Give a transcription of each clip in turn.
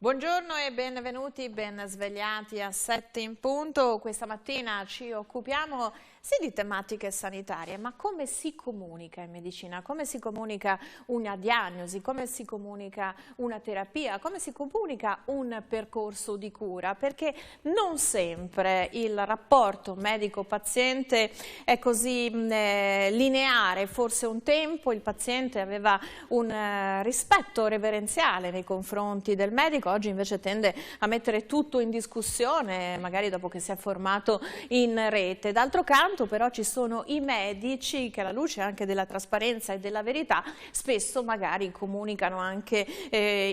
Buongiorno e benvenuti, ben svegliati a 7 in punto. Questa mattina ci occupiamo sì di tematiche sanitarie, ma come si comunica in medicina? Come si comunica una diagnosi? Come si comunica una terapia? Come si comunica un percorso di cura? Perché non sempre il rapporto medico-paziente è così lineare. Forse un tempo il paziente aveva un rispetto reverenziale nei confronti del medico, oggi invece tende a mettere tutto in discussione, magari dopo che si è formato in rete. D'altro canto però ci sono i medici che alla luce anche della trasparenza e della verità spesso magari comunicano anche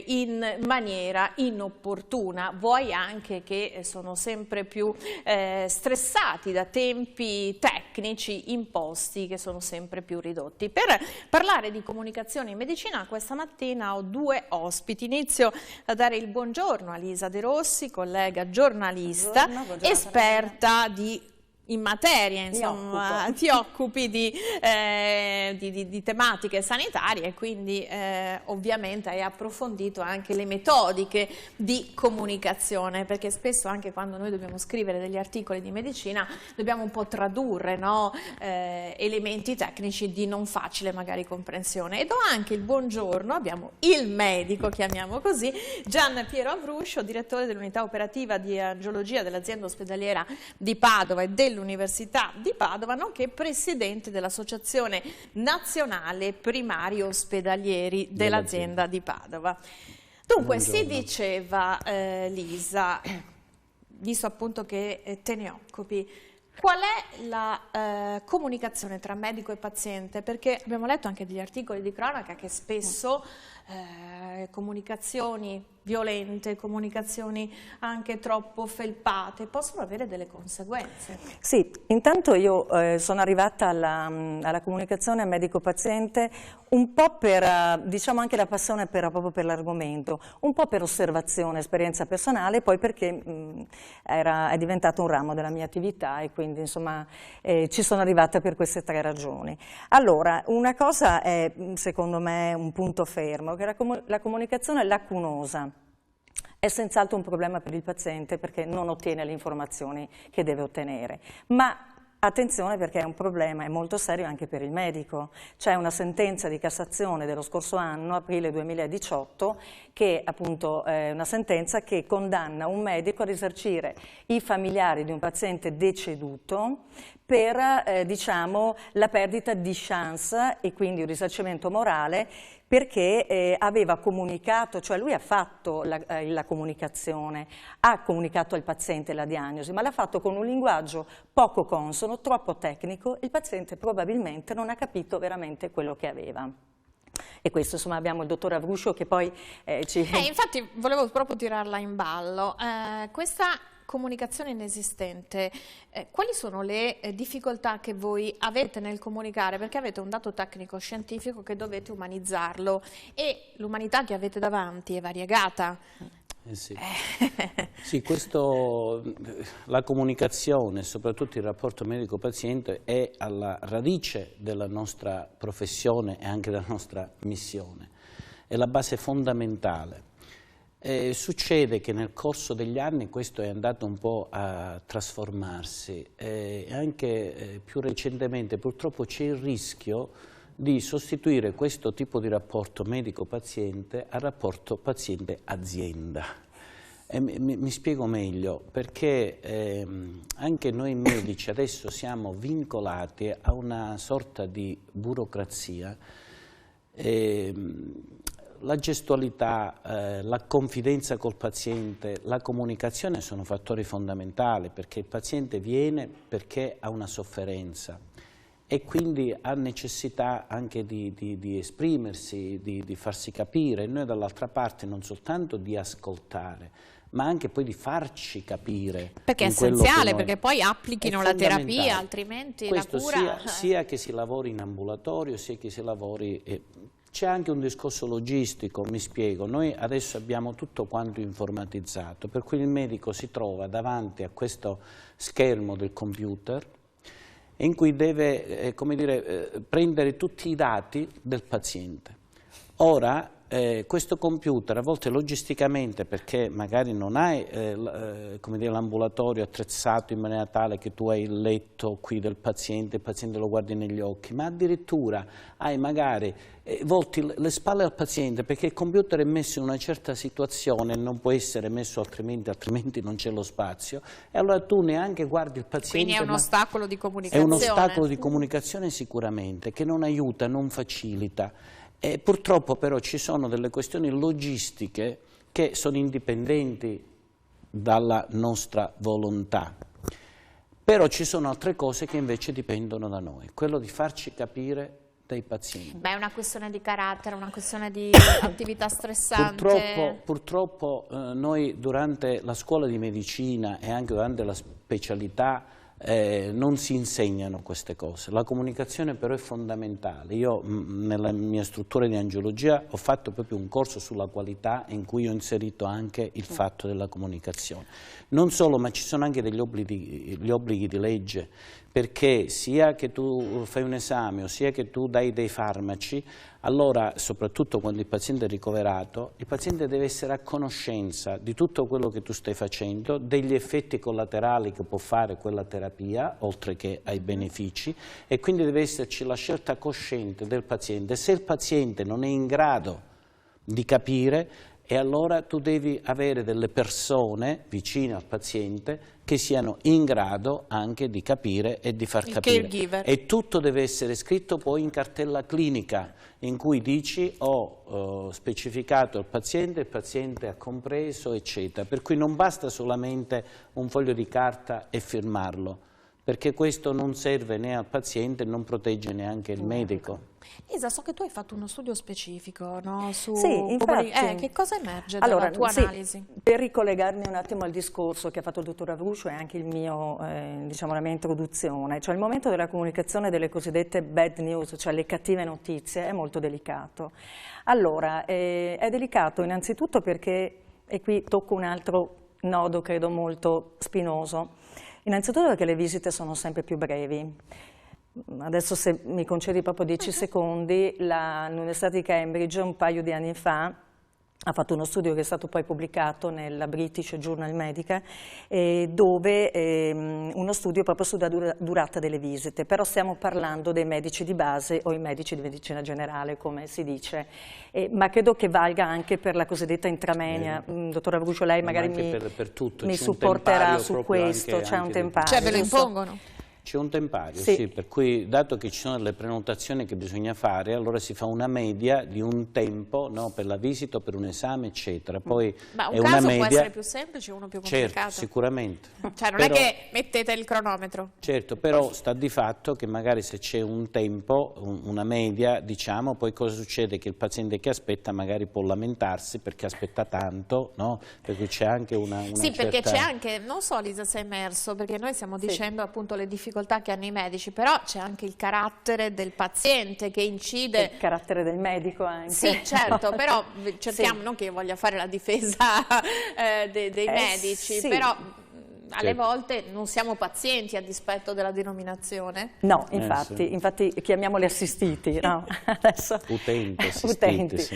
in maniera inopportuna, vuoi anche che sono sempre più stressati da tempi tecnici imposti che sono sempre più ridotti. Per parlare di comunicazione in medicina questa mattina ho due ospiti. Inizio a dare il buongiorno a Lisa De Rossi, collega giornalista, buongiorno, esperta in materia, insomma, ti occupi di tematiche sanitarie e quindi ovviamente hai approfondito anche le metodiche di comunicazione, perché spesso anche quando noi dobbiamo scrivere degli articoli di medicina dobbiamo un po' tradurre, no? Elementi tecnici di non facile magari comprensione. E do anche il buongiorno, abbiamo il medico, chiamiamo così, Gian Piero Avruscio, direttore dell'unità operativa di angiologia dell'azienda ospedaliera di Padova e dell'Università di Padova, nonché presidente dell'Associazione Nazionale Primari Ospedalieri dell'azienda di Padova. Dunque, si diceva, Lisa, visto appunto che te ne occupi, qual è la comunicazione tra medico e paziente? Perché abbiamo letto anche degli articoli di cronaca che spesso comunicazioni violente, comunicazioni anche troppo felpate, possono avere delle conseguenze. Sì, intanto io sono arrivata alla comunicazione medico-paziente un po' per, diciamo, anche la passione proprio per l'argomento, un po' per osservazione, esperienza personale, poi perché è diventato un ramo della mia attività e quindi insomma ci sono arrivata per queste tre ragioni. Allora, una cosa è secondo me un punto fermo, che la comunicazione è lacunosa. È senz'altro un problema per il paziente perché non ottiene le informazioni che deve ottenere, ma attenzione perché è un problema, è molto serio anche per il medico. C'è una sentenza di Cassazione dello scorso anno, aprile 2018, che appunto è una sentenza che condanna un medico a risarcire i familiari di un paziente deceduto per diciamo, la perdita di chance e quindi un risarcimento morale perché aveva comunicato, cioè lui ha fatto la comunicazione, ha comunicato al paziente la diagnosi, ma l'ha fatto con un linguaggio poco consono, troppo tecnico, il paziente probabilmente non ha capito veramente quello che aveva. E questo insomma abbiamo il dottor Avruscio che poi infatti volevo proprio tirarla in ballo, questa comunicazione inesistente, quali sono le difficoltà che voi avete nel comunicare? Perché avete un dato tecnico scientifico che dovete umanizzarlo e l'umanità che avete davanti è variegata. Sì. Sì, la comunicazione, soprattutto il rapporto medico-paziente, è alla radice della nostra professione e anche della nostra missione. È la base fondamentale. Succede che nel corso degli anni questo è andato un po' a trasformarsi e anche più recentemente purtroppo c'è il rischio di sostituire questo tipo di rapporto medico-paziente al rapporto paziente-azienda. Mi spiego meglio, perché anche noi medici adesso siamo vincolati a una sorta di burocrazia. La gestualità, la confidenza col paziente, la comunicazione sono fattori fondamentali perché il paziente viene perché ha una sofferenza e quindi ha necessità anche di esprimersi, di farsi capire. Noi dall'altra parte non soltanto di ascoltare, ma anche poi di farci capire. Perché è essenziale, perché poi applichino la terapia, altrimenti questo la cura... sia che si lavori in ambulatorio, sia che si lavori... C'è anche un discorso logistico, mi spiego, noi adesso abbiamo tutto quanto informatizzato, per cui il medico si trova davanti a questo schermo del computer in cui deve come dire, prendere tutti i dati del paziente. Ora questo computer a volte logisticamente, perché magari non hai l'ambulatorio attrezzato in maniera tale che tu hai il letto qui del paziente, il paziente lo guardi negli occhi, ma addirittura hai magari volti le spalle al paziente perché il computer è messo in una certa situazione e non può essere messo altrimenti non c'è lo spazio, e allora tu neanche guardi il paziente. Quindi è un ostacolo di comunicazione. È un ostacolo di comunicazione sicuramente, che non aiuta, non facilita. E purtroppo però ci sono delle questioni logistiche che sono indipendenti dalla nostra volontà. Però ci sono altre cose che invece dipendono da noi, quello di farci capire dai pazienti. Beh, è una questione di carattere, una questione di attività stressante. Purtroppo noi durante la scuola di medicina e anche durante la specialità non si insegnano queste cose. La comunicazione però è fondamentale. Io nella mia struttura di angiologia ho fatto proprio un corso sulla qualità in cui ho inserito anche il fatto della comunicazione. Non solo, ma ci sono anche degli obblighi di legge, perché sia che tu fai un esame o sia che tu dai dei farmaci, allora soprattutto quando il paziente è ricoverato, il paziente deve essere a conoscenza di tutto quello che tu stai facendo, degli effetti collaterali che può fare quella terapia, oltre che ai benefici, e quindi deve esserci la scelta cosciente del paziente. Se il paziente non è in grado di capire, e allora tu devi avere delle persone vicine al paziente che siano in grado anche di capire e di far capire. Caregiver. E tutto deve essere scritto poi in cartella clinica, in cui dici ho specificato il paziente ha compreso, eccetera. Per cui non basta solamente un foglio di carta e firmarlo, perché questo non serve né al paziente e non protegge neanche il medico. Isa, so che tu hai fatto uno studio specifico, no? Sì, infatti. Che cosa emerge dalla tua analisi? Per ricollegarmi un attimo al discorso che ha fatto il dottor Avruscio e anche il mio, diciamo, la mia introduzione, cioè il momento della comunicazione delle cosiddette bad news, cioè le cattive notizie, è molto delicato. Allora, è delicato innanzitutto perché, e qui tocco un altro nodo credo molto spinoso, innanzitutto perché le visite sono sempre più brevi. Adesso se mi concedi proprio 10 secondi, l'Università di Cambridge un paio di anni fa ha fatto uno studio che è stato poi pubblicato nella British Journal Medical, dove uno studio proprio sulla durata delle visite, però stiamo parlando dei medici di base o i medici di medicina generale, come si dice, ma credo che valga anche per la cosiddetta intramenia. Dottor Avruscio, lei magari mi supporterà su questo, c'è un tempario. Cioè ve lo impongono? C'è un tempario, sì, per cui dato che ci sono delle prenotazioni che bisogna fare, allora si fa una media di un tempo, no, per la visita o per un esame, eccetera. Poi ma è un una caso media... può essere più semplice o uno più complicato? Certo, sicuramente. Cioè non però, è che mettete il cronometro. Certo, però sta di fatto che magari se c'è un tempo, una media, diciamo, poi cosa succede? Che il paziente che aspetta magari può lamentarsi perché aspetta tanto, no? Per cui c'è anche una sì, certa... perché c'è anche, non so Lisa se è emerso, perché noi stiamo dicendo appunto le difficoltà che hanno i medici, però c'è anche il carattere del paziente che incide. Il carattere del medico anche. Sì, certo, però cerchiamo, non che io voglia fare la difesa dei medici, sì. Però alle volte non siamo pazienti a dispetto della denominazione. No, infatti chiamiamoli assistiti, no? Adesso, utenti, assistiti, sì.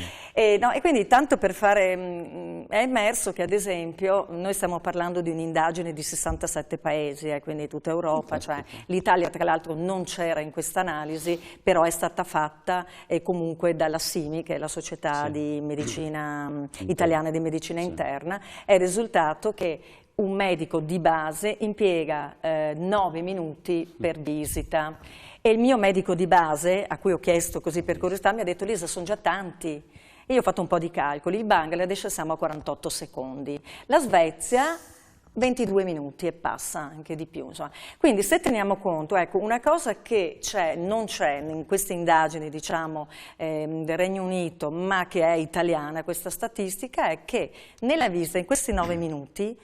No, e quindi tanto per fare, è emerso che ad esempio noi stiamo parlando di un'indagine di 67 paesi, quindi tutta Europa, cioè l'Italia tra l'altro non c'era in questa analisi, però è stata fatta comunque dalla SIMI, che è la Società di Medicina Italiana di Medicina Interna, è il risultato che un medico di base impiega 9 minuti per visita e il mio medico di base, a cui ho chiesto così per curiosità, mi ha detto: Lisa, sono già tanti. E io ho fatto un po' di calcoli, il Bangladesh siamo a 48 secondi, la Svezia 22 minuti e passa anche di più. Insomma. Quindi se teniamo conto, ecco, una cosa che non c'è in queste indagini, diciamo, del Regno Unito, ma che è italiana, questa statistica, è che nella visita, in questi 9 minuti,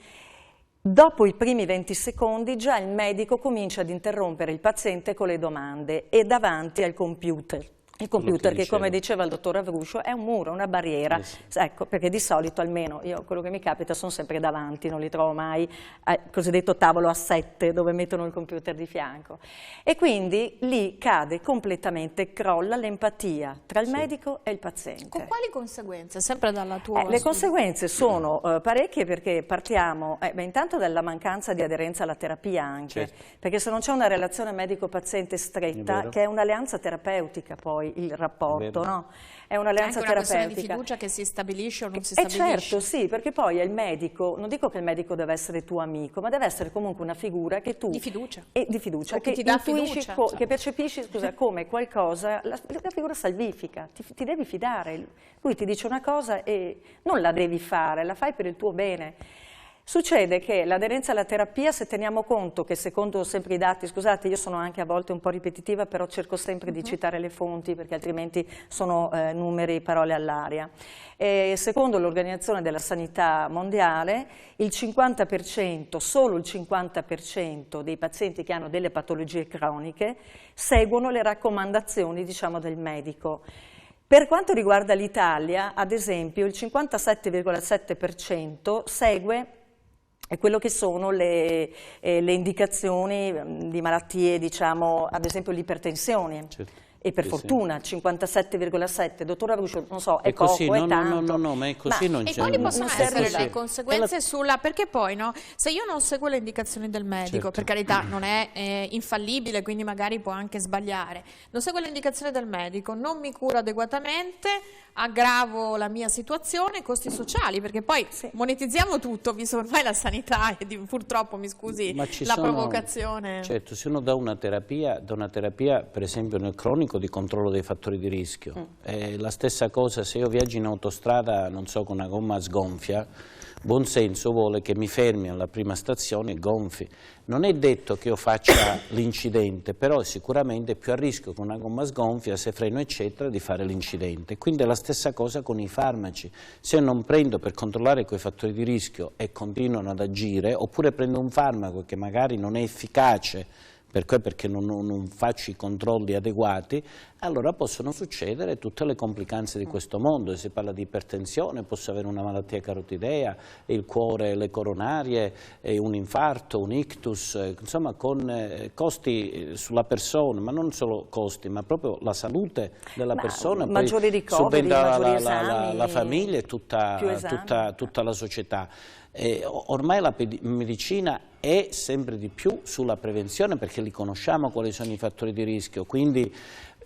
dopo i primi 20 secondi già il medico comincia ad interrompere il paziente con le domande e davanti al computer Il computer, che come diceva il dottor Avruscio, è un muro, una barriera, ecco, perché di solito, almeno io, quello che mi capita, sono sempre davanti, non li trovo mai al cosiddetto tavolo a 7 dove mettono il computer di fianco. E quindi lì cade completamente, crolla l'empatia tra il medico e il paziente. Con quali conseguenze? Sempre dalla tua Le conseguenze sono parecchie, perché partiamo intanto dalla mancanza di aderenza alla terapia anche, perché se non c'è una relazione medico-paziente stretta, che è un'alleanza terapeutica poi, il rapporto, no? È un'alleanza terapeutica. È una questione di fiducia che si stabilisce o non si stabilisce? Certo, sì, perché poi è il medico, non dico che il medico deve essere tuo amico, ma deve essere comunque una figura che tu... Di fiducia. Di fiducia, che ti dà intuisci, fiducia. che percepisci, scusa, come qualcosa, la figura salvifica, ti devi fidare. Lui ti dice una cosa e non la devi fare, la fai per il tuo bene. Succede che l'aderenza alla terapia, se teniamo conto che secondo sempre i dati, scusate, io sono anche a volte un po' ripetitiva, però cerco sempre di citare le fonti perché altrimenti sono numeri, parole all'aria. Secondo l'Organizzazione della Sanità Mondiale, il 50%, solo il 50% dei pazienti che hanno delle patologie croniche seguono le raccomandazioni, diciamo, del medico. Per quanto riguarda l'Italia, ad esempio, il 57,7% segue quello che sono le indicazioni di malattie, diciamo, ad esempio l'ipertensione. Certo. E per fortuna, 57,7, dottor Avruscio, non so, è così, poco, è tanto. No, ma è così, non c'è. E quali possono essere le conseguenze sulla... Perché poi, no, se io non seguo le indicazioni del medico, per carità, non è infallibile, quindi magari può anche sbagliare, non seguo le indicazioni del medico, non mi curo adeguatamente, aggravo la mia situazione, costi sociali, perché poi monetizziamo tutto, visto ormai la sanità e purtroppo, mi scusi, provocazione. Certo, se uno dà una terapia per esempio nel cronico, di controllo dei fattori di rischio. È la stessa cosa se io viaggio in autostrada, non so, con una gomma sgonfia, buon senso vuole che mi fermi alla prima stazione e gonfi. Non è detto che io faccia l'incidente, però è sicuramente più a rischio con una gomma sgonfia, se freno eccetera, di fare l'incidente. Quindi è la stessa cosa con i farmaci. Se io non prendo per controllare quei fattori di rischio e continuano ad agire, oppure prendo un farmaco che magari non è efficace perché non faccio i controlli adeguati, allora possono succedere tutte le complicanze di questo mondo. Si parla di ipertensione, posso avere una malattia carotidea, il cuore, le coronarie, un infarto, un ictus, insomma con costi sulla persona, ma non solo costi, ma proprio la salute della persona. Maggiori ricoveri, maggiori esami, la famiglia e tutta la società. Ormai la medicina è sempre di più sulla prevenzione, perché li conosciamo quali sono i fattori di rischio, quindi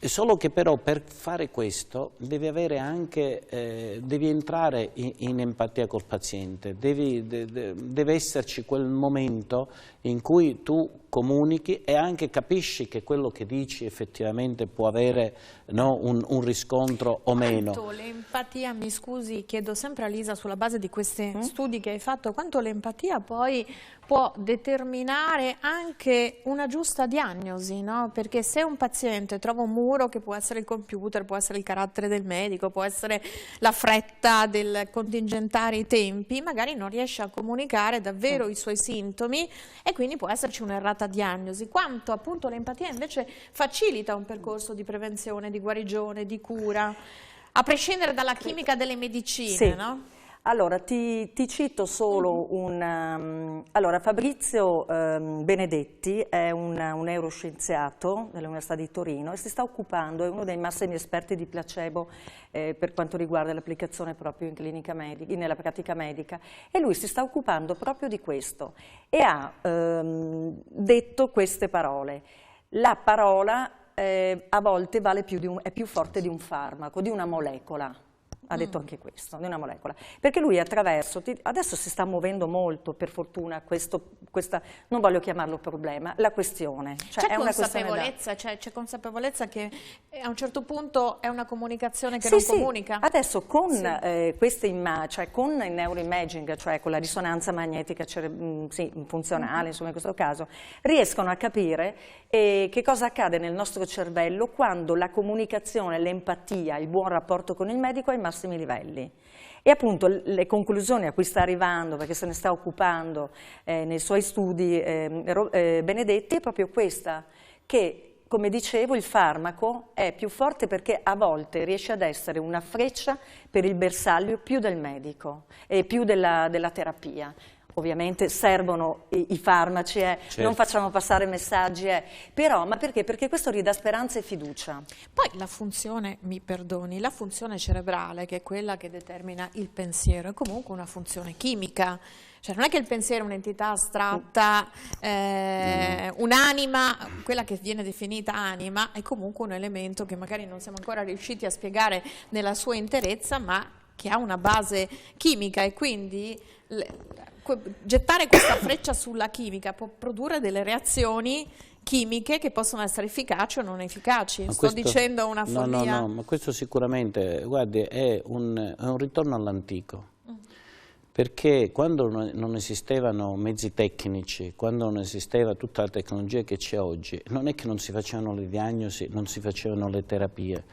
solo che però per fare questo devi avere anche, devi entrare in empatia col paziente, deve esserci quel momento in cui tu comunichi e anche capisci che quello che dici effettivamente può avere, no, un riscontro o meno. Quanto l'empatia, mi scusi, chiedo sempre a Lisa sulla base di questi studi che hai fatto, quanto l'empatia poi può determinare anche una giusta diagnosi, no? Perché se un paziente trova un muro, che può essere il computer, può essere il carattere del medico, può essere la fretta del contingentare i tempi, magari non riesce a comunicare davvero i suoi sintomi e quindi può esserci un'errata diagnosi. Quanto appunto l'empatia invece facilita un percorso di prevenzione, di guarigione, di cura, a prescindere dalla chimica delle medicine, no? Allora, ti cito solo allora, Fabrizio Benedetti è un neuroscienziato dell'Università di Torino e si sta occupando, è uno dei massimi esperti di placebo per quanto riguarda l'applicazione proprio in clinica medica, nella pratica medica, e lui si sta occupando proprio di questo e ha detto queste parole: la parola a volte vale è più forte di un farmaco, di una molecola. Ha detto anche questo, di una molecola, perché lui attraverso, adesso si sta muovendo molto per fortuna questa, non voglio chiamarlo problema, la questione. Cioè c'è consapevolezza, c'è consapevolezza che a un certo punto è una comunicazione che non comunica? Adesso con queste immagini, cioè con il neuroimaging, cioè con la risonanza magnetica funzionale, insomma in questo caso, riescono a capire che cosa accade nel nostro cervello quando la comunicazione, l'empatia, il buon rapporto con il medico è il massimo livelli. E appunto le conclusioni a cui sta arrivando, perché se ne sta occupando nei suoi studi Benedetti, è proprio questa, che come dicevo, il farmaco è più forte perché a volte riesce ad essere una freccia per il bersaglio più del medico e più della terapia. Ovviamente servono i farmaci, certo. Non facciamo passare messaggi, però, ma perché? Perché questo ridà speranza e fiducia. Poi la funzione, mi perdoni, la funzione cerebrale, che è quella che determina il pensiero, è comunque una funzione chimica. Cioè non è che il pensiero è un'entità astratta, un'anima, quella che viene definita anima, è comunque un elemento che magari non siamo ancora riusciti a spiegare nella sua interezza, ma che ha una base chimica e quindi gettare questa freccia sulla chimica può produrre delle reazioni chimiche che possono essere efficaci o non efficaci. Sto dicendo una follia. No, ma questo sicuramente, guardi, è un ritorno all'antico. Perché quando non esistevano mezzi tecnici, quando non esisteva tutta la tecnologia che c'è oggi, non è che non si facevano le diagnosi, non si facevano le terapie.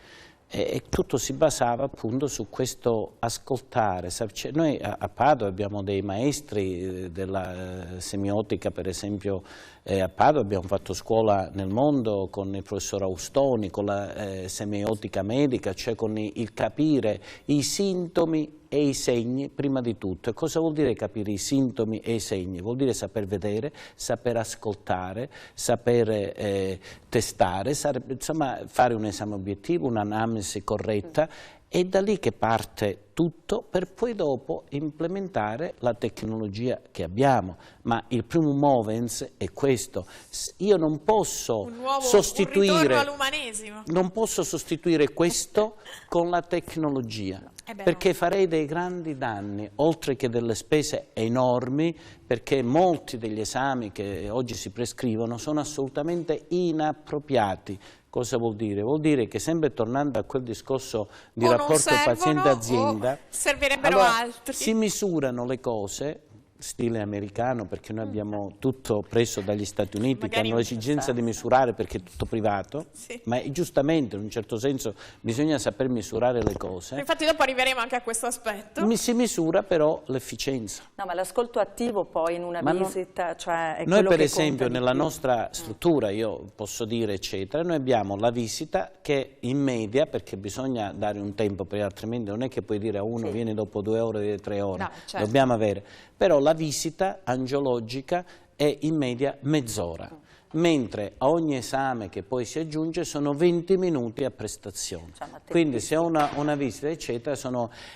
E tutto si basava appunto su questo ascoltare. Noi a Padova abbiamo dei maestri della semiotica, per esempio a Padova abbiamo fatto scuola nel mondo con il professor Austoni, con la semiotica medica, cioè con il capire i sintomi e i segni prima di tutto. E cosa vuol dire capire i sintomi e i segni? Vuol dire saper vedere, saper ascoltare, saper testare, insomma fare un esame obiettivo, un'anamnesi corretta. È da lì che parte tutto per poi dopo implementare la tecnologia che abbiamo. Ma il primo movens è questo. Io non posso sostituire questo con la tecnologia. Perché farei dei grandi danni, oltre che delle spese enormi, perché molti degli esami che oggi si prescrivono sono assolutamente inappropriati. Cosa vuol dire? Vuol dire che sempre tornando a quel discorso di rapporto paziente-azienda, servirebbero altri. Si misurano le cose, stile americano, perché noi abbiamo tutto preso dagli Stati Uniti, che hanno l'esigenza di misurare perché è tutto privato, sì. Ma giustamente in un certo senso bisogna saper misurare le cose. Infatti dopo arriveremo anche a questo aspetto. Si misura però l'efficienza. No, ma l'ascolto attivo poi in una visita, cioè è noi per esempio nella nostra struttura, io posso dire eccetera, noi abbiamo la visita che in media, perché bisogna dare un tempo, perché altrimenti non è che puoi dire a uno viene dopo 2 ore, viene 3 ore, no, certo. Dobbiamo avere, però la visita angiologica è in media mezz'ora, mentre a ogni esame che poi si aggiunge sono 20 minuti a prestazione. Quindi se ho una visita eccetera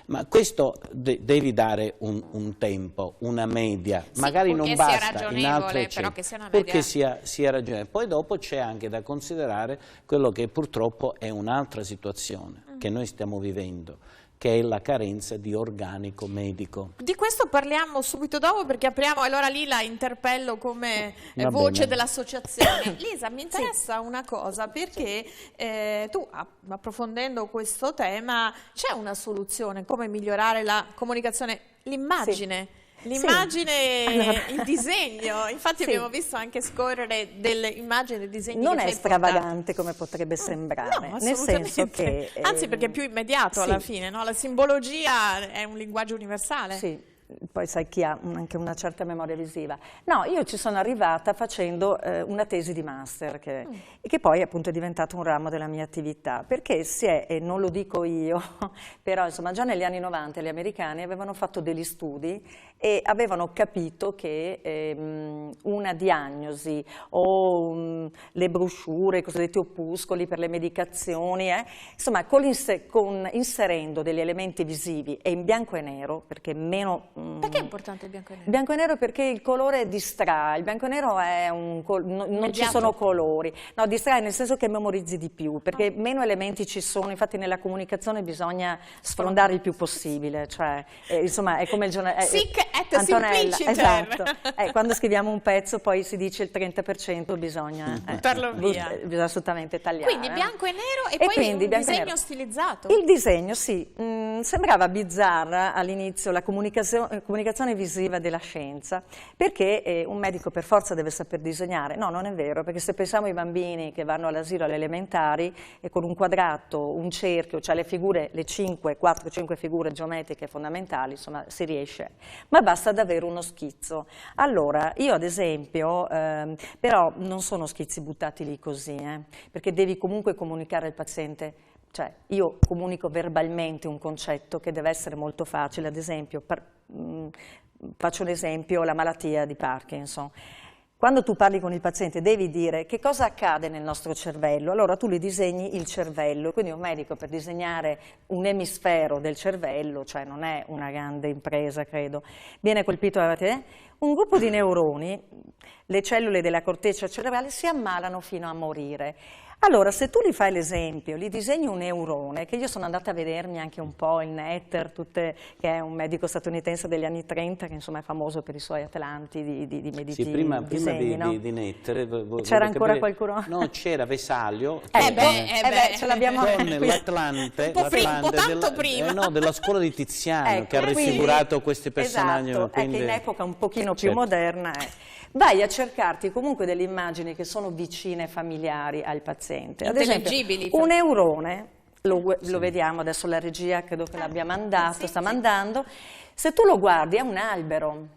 ma questo devi dare un tempo, una media, sì, magari non basta in altre però che sia una media. Perché sia ragionevole. Poi dopo c'è anche da considerare quello che purtroppo è un'altra situazione che noi stiamo vivendo, che è la carenza di organico medico. Di questo parliamo subito dopo, perché apriamo, allora lì la interpello come voce dell'associazione. Lisa, mi interessa una cosa, perché tu, approfondendo questo tema, c'è una soluzione, come migliorare la comunicazione, l'immagine? Sì. L'immagine, il disegno, infatti abbiamo visto anche scorrere delle immagini, dei disegni. Non è stravagante come potrebbe sembrare, no, nel senso che... Anzi, perché è più immediato alla fine, no? La simbologia è un linguaggio universale. Sì. Poi sai chi ha anche una certa memoria visiva. No, io ci sono arrivata facendo una tesi di master che poi appunto è diventato un ramo della mia attività, perché e non lo dico io, però insomma già negli anni 90 gli americani avevano fatto degli studi e avevano capito che una diagnosi o le brochure, i cosiddetti opuscoli per le medicazioni, insomma inserendo degli elementi visivi e in bianco e nero, perché meno... Perché è importante il bianco e nero? Il bianco e nero perché il colore distrae, il bianco e nero è non ci sono colori, no, distrae nel senso che memorizzi di più, perché meno elementi ci sono, infatti nella comunicazione bisogna sfrondare il più possibile, cioè insomma è come il giornale... Sic et Antonella, simpliciter. Esatto, quando scriviamo un pezzo poi si dice il 30% bisogna bisogna assolutamente tagliare. Quindi bianco e nero e poi un disegno stilizzato? Il disegno sì, sembrava bizzarra all'inizio la comunicazione visiva della scienza, perché un medico per forza deve saper disegnare. No, non è vero, perché se pensiamo ai bambini che vanno all'asilo, alle elementari, e con un quadrato, un cerchio, cioè le figure, le 4-5 figure geometriche fondamentali, insomma, si riesce. Ma basta ad avere uno schizzo. Allora, io ad esempio, però non sono schizzi buttati lì così, perché devi comunque comunicare al paziente. Cioè, io comunico verbalmente un concetto che deve essere molto facile, ad esempio, faccio un esempio, la malattia di Parkinson. Quando tu parli con il paziente devi dire che cosa accade nel nostro cervello, allora tu gli disegni il cervello, quindi un medico per disegnare un emisfero del cervello, cioè non è una grande impresa, credo, viene colpito da un gruppo di neuroni, le cellule della corteccia cerebrale si ammalano fino a morire. Allora, se tu gli fai l'esempio, gli disegni un neurone, che io sono andata a vedermi anche un po' il Netter, che è un medico statunitense degli anni 30, che insomma è famoso per i suoi atlanti di medicina. Sì, prima disegni, di Netter... C'era ancora qualcuno? No, c'era Vesalio. Ce l'abbiamo con l'Atlante. Un po' tanto prima. No, della scuola di Tiziano, ecco, che ha raffigurato questi personaggi. Esatto, quindi... in epoca un pochino più moderna. Vai a cercarti comunque delle immagini che sono vicine e familiari al paziente. Ad esempio, un neurone, lo vediamo adesso, la regia credo che l'abbia mandato, sta mandando, se tu lo guardi è un albero.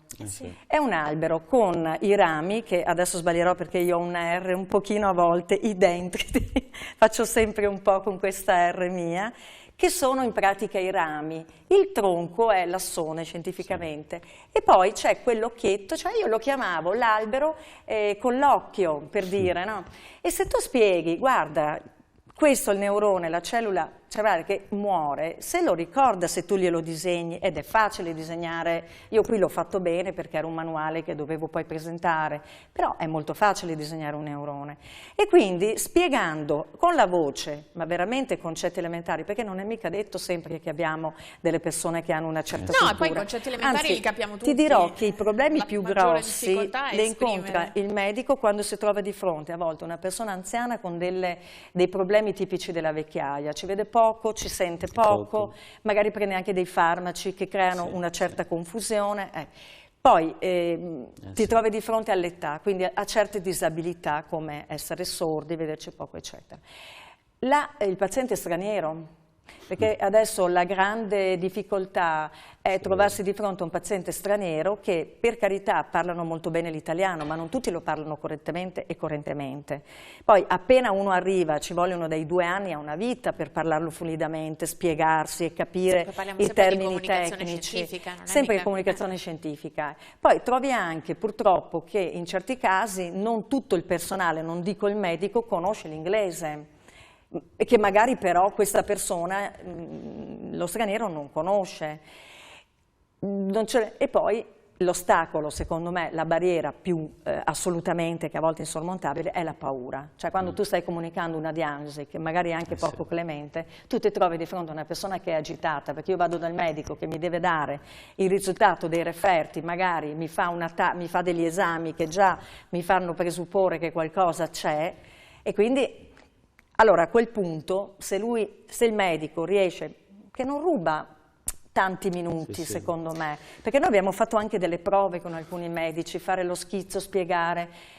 È un albero con i rami, che adesso sbaglierò perché io ho una R un pochino a volte identri, faccio sempre un po' con questa R mia, che sono in pratica i rami. Il tronco è l'assone scientificamente e poi c'è quell'occhietto, cioè io lo chiamavo l'albero con l'occhio, per dire, no? E se tu spieghi, guarda, questo è il neurone, la cellula cerebrale che muore, se lo ricorda se tu glielo disegni, ed è facile disegnare, io qui l'ho fatto bene perché era un manuale che dovevo poi presentare, però è molto facile disegnare un neurone. E quindi spiegando con la voce, ma veramente concetti elementari, perché non è mica detto sempre che abbiamo delle persone che hanno una certa cultura. No, e poi i concetti elementari li capiamo tutti. Ti dirò che i problemi più grossi li incontra il medico quando si trova di fronte a volte una persona anziana con dei problemi tipici della vecchiaia, ci vede poco, ci sente poco, magari prende anche dei farmaci che creano una certa confusione. Poi ti trovi di fronte all'età, quindi a certe disabilità come essere sordi, vederci poco, eccetera. Il paziente è straniero, perché adesso la grande difficoltà è trovarsi di fronte a un paziente straniero che, per carità, parlano molto bene l'italiano, ma non tutti lo parlano correttamente e correntemente. Poi appena uno arriva ci vogliono dai 2 anni a una vita per parlarlo fluidamente, spiegarsi e capire i termini tecnici. Sempre di comunicazione scientifica. Poi trovi anche purtroppo che in certi casi non tutto il personale, non dico il medico, conosce l'inglese. E che magari però questa persona, lo straniero, non conosce. E poi l'ostacolo, secondo me, la barriera più assolutamente, che a volte è insormontabile, è la paura. Cioè quando tu stai comunicando una diagnosi, che magari è anche poco clemente, tu ti trovi di fronte a una persona che è agitata, perché io vado dal medico che mi deve dare il risultato dei referti, magari mi fa degli esami che già mi fanno presupporre che qualcosa c'è, e quindi... Allora a quel punto, se il medico riesce, che non ruba tanti minuti secondo me, perché noi abbiamo fatto anche delle prove con alcuni medici, fare lo schizzo, spiegare,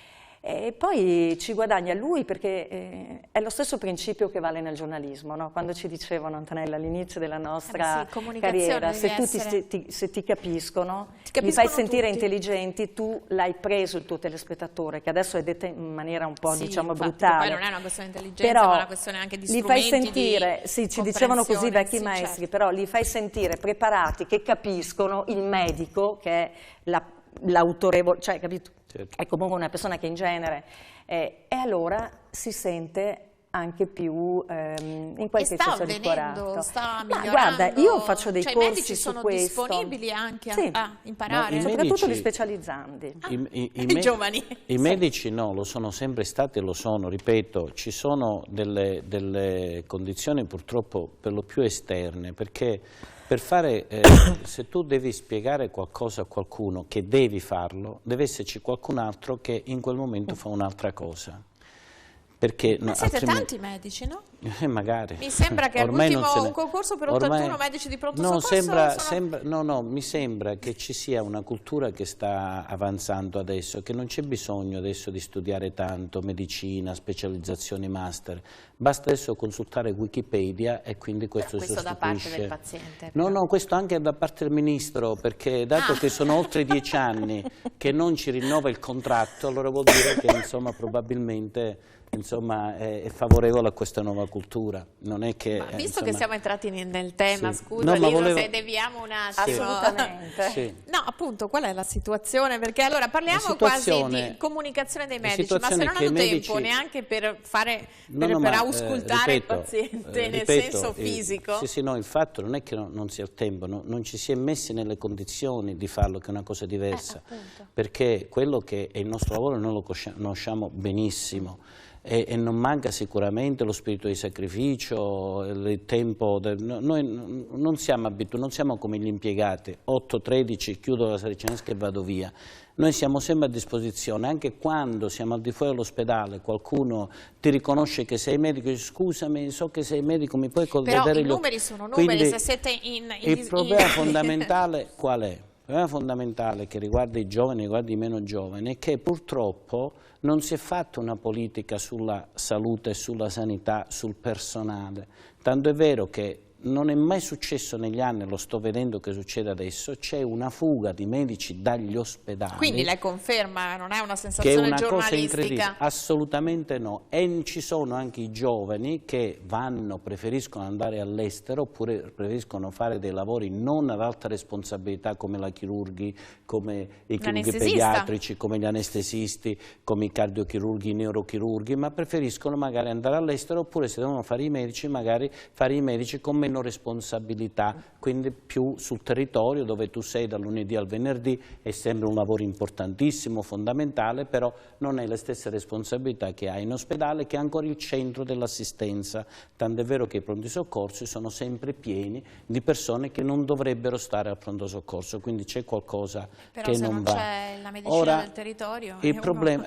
e poi ci guadagna lui perché è lo stesso principio che vale nel giornalismo, no? Quando ci dicevano, Antonella, all'inizio della nostra carriera, se ti capiscono, li fai sentire tutti intelligenti, tu l'hai preso il tuo telespettatore, che adesso è detta in maniera un po' diciamo brutale. Poi non è una questione di intelligenza, ma è una questione anche di strumenti, li fai sentire, ci dicevano così i vecchi maestri, certo. Però li fai sentire preparati, che capiscono il medico, che è l'autorevole, cioè, capito? Certo. È comunque una persona che in genere e allora si sente anche più in qualche senso avvenendo, sta migliorando. Guarda, io faccio dei corsi i medici sono disponibili anche a imparare, soprattutto gli specializzandi. I giovani. I medici no, lo sono sempre stati e lo sono, ripeto, ci sono delle condizioni purtroppo per lo più esterne, perché per fare, se tu devi spiegare qualcosa a qualcuno che devi farlo, deve esserci qualcun altro che in quel momento fa un'altra cosa. Perché, ma siete tanti medici, no? Magari. Mi sembra che all'ultimo un concorso per 81 medici di pronto soccorso mi sembra che ci sia una cultura che sta avanzando adesso, che non c'è bisogno adesso di studiare tanto medicina, specializzazioni master, basta adesso consultare Wikipedia e quindi questo si sostituisce. Da parte del paziente. No, questo anche da parte del Ministro, perché dato che sono oltre 10 anni che non ci rinnova il contratto, allora vuol dire che insomma probabilmente è favorevole a questa nuova cultura. Non è che, visto che siamo entrati nel tema, sì. scusa, se deviamo un attimo. Assolutamente. Sì. No, appunto, qual è la situazione? Perché allora parliamo quasi di comunicazione dei medici, ma se non hanno tempo neanche per fare, per auscultare il paziente nel senso fisico. Sì, no, il fatto non è che non sia il tempo, non ci si è messi nelle condizioni di farlo, che è una cosa diversa. Perché quello che è il nostro lavoro noi lo conosciamo benissimo. E non manca sicuramente lo spirito di sacrificio, il tempo. Noi non siamo abituati, non siamo come gli impiegati, 8-13, chiudo la Saricenesca e vado via. Noi siamo sempre a disposizione, anche quando siamo al di fuori dell'ospedale, qualcuno ti riconosce che sei medico, dice scusami, so che sei medico, mi puoi vedere Però i numeri sono numeri, quindi, se siete il problema fondamentale qual è? Il problema fondamentale che riguarda i giovani, riguarda i meno giovani, è che purtroppo non si è fatta una politica sulla salute, sulla sanità, sul personale. Tanto è vero che non è mai successo negli anni, lo sto vedendo che succede adesso, c'è una fuga di medici dagli ospedali. Quindi lei conferma, non è una sensazione giornalistica? Che è una cosa incredibile, assolutamente no. E ci sono anche i giovani che preferiscono andare all'estero oppure preferiscono fare dei lavori non ad alta responsabilità come la chirurghi, come i chirurghi pediatrici, come gli anestesisti, come i cardiochirurghi, i neurochirurghi, ma preferiscono magari andare all'estero oppure se devono fare i medici, magari fare i medici con meno responsabilità, quindi più sul territorio dove tu sei dal lunedì al venerdì, è sempre un lavoro importantissimo, fondamentale, però non è le stesse responsabilità che hai in ospedale, che è ancora il centro dell'assistenza, tant'è vero che i pronti soccorsi sono sempre pieni di persone che non dovrebbero stare al pronto soccorso, quindi c'è qualcosa però che se non va. Però se non c'è la medicina del territorio... Il problema,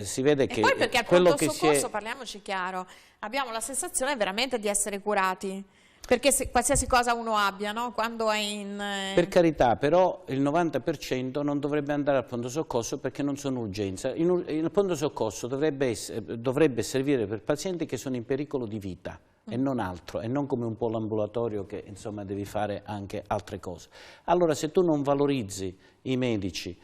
si vede che... E poi perché al pronto soccorso, parliamoci chiaro, abbiamo la sensazione veramente di essere curati. Perché qualsiasi cosa uno abbia, no? Quando è in... Per carità, però il 90% non dovrebbe andare al pronto soccorso perché non sono urgenza. Il pronto soccorso dovrebbe servire per pazienti che sono in pericolo di vita e non altro, e non come un po' l'ambulatorio che insomma devi fare anche altre cose. Allora se tu non valorizzi i medici,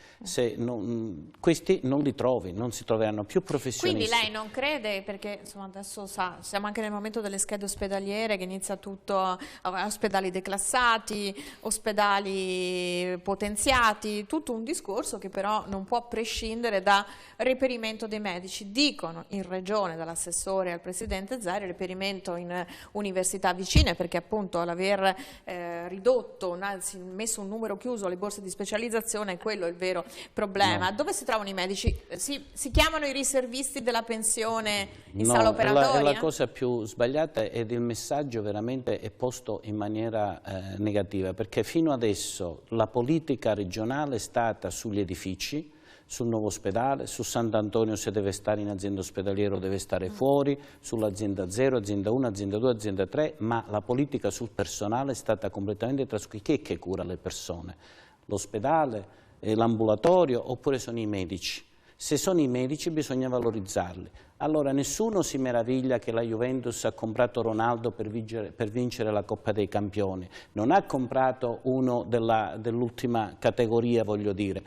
questi non li trovi, non si troveranno più professionisti. Quindi lei non crede, perché insomma, adesso siamo anche nel momento delle schede ospedaliere che inizia tutto, ospedali declassati, ospedali potenziati, tutto un discorso che però non può prescindere da reperimento dei medici. Dicono in regione, dall'assessore al presidente Zaia, reperimento in università vicine, perché appunto l'aver ridotto, anzi messo un numero chiuso alle borse di specializzazione, quello è il vero problema. No. Dove si trovano i medici? Si chiamano i riservisti della pensione in sala operatoria? La cosa più sbagliata ed il messaggio veramente è posto in maniera negativa, perché fino adesso la politica regionale è stata sugli edifici, sul nuovo ospedale, su Sant'Antonio se deve stare in azienda ospedaliera o deve stare fuori, sull'azienda 0, azienda 1, azienda 2, azienda 3, ma la politica sul personale è stata completamente trascurata. Chi è che cura le persone? L'ospedale, l'ambulatorio oppure sono i medici? Se sono i medici bisogna valorizzarli. Allora nessuno si meraviglia che la Juventus ha comprato Ronaldo per vincere la Coppa dei Campioni, non ha comprato uno dell'ultima categoria, voglio dire.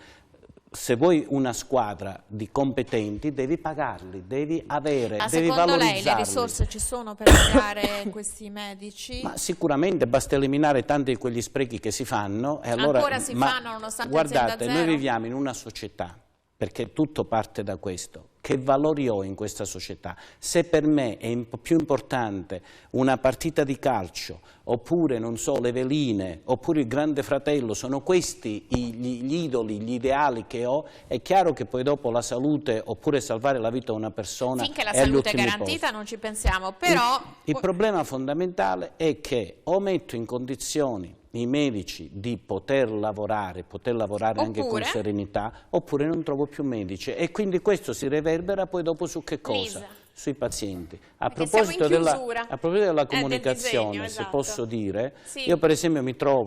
Se vuoi una squadra di competenti devi pagarli, devi valorizzarli. Secondo lei le risorse ci sono per pagare questi medici? Ma sicuramente basta eliminare tanti di quegli sprechi che si fanno. E allora, ancora si fanno nonostante guardate, azienda zero? Noi viviamo in una società, perché tutto parte da questo. Che valori ho in questa società? Se per me è più importante una partita di calcio, oppure, non so, le veline, oppure il Grande Fratello, sono questi gli idoli, gli ideali che ho, è chiaro che poi dopo la salute, oppure salvare la vita a una persona finché la salute è garantita non ci pensiamo, però... Il problema fondamentale è che o metto in condizioni i medici di poter lavorare anche con serenità, oppure non trovo più medici, e quindi questo si reverbera poi dopo su che cosa? sui pazienti. A Perché proposito della del comunicazione, disegno, se esatto. posso dire, Sì. io per esempio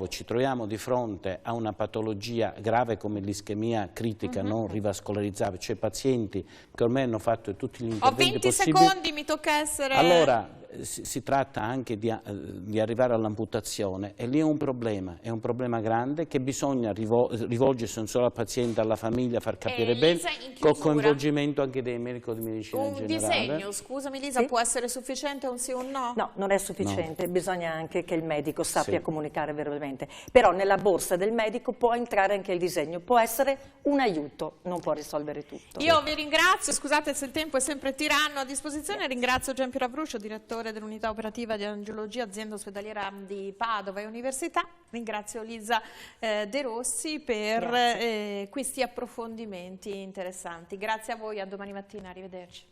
ci troviamo di fronte a una patologia grave come l'ischemia critica non rivascolarizzabile, cioè pazienti che ormai hanno fatto tutti gli interventi Ho 20 possibili. secondi, mi tocca essere... Allora, si tratta anche di arrivare all'amputazione e lì è un problema grande che bisogna rivolgersi non solo al paziente, alla famiglia, far capire bene, col coinvolgimento anche dei medici di medicina generale. Un disegno, scusami Lisa, può essere sufficiente un sì o un no? No, non è sufficiente, bisogna anche che il medico sappia comunicare verbalmente, però nella borsa del medico può entrare anche il disegno, può essere un aiuto, non può risolvere tutto. Io vi ringrazio, scusate se il tempo è sempre tiranno a disposizione, ringrazio Gian Piero Abruzzo, direttore dell'unità operativa di angiologia azienda ospedaliera di Padova e Università, ringrazio Lisa De Rossi per questi approfondimenti interessanti. Grazie a voi, a domani mattina, arrivederci.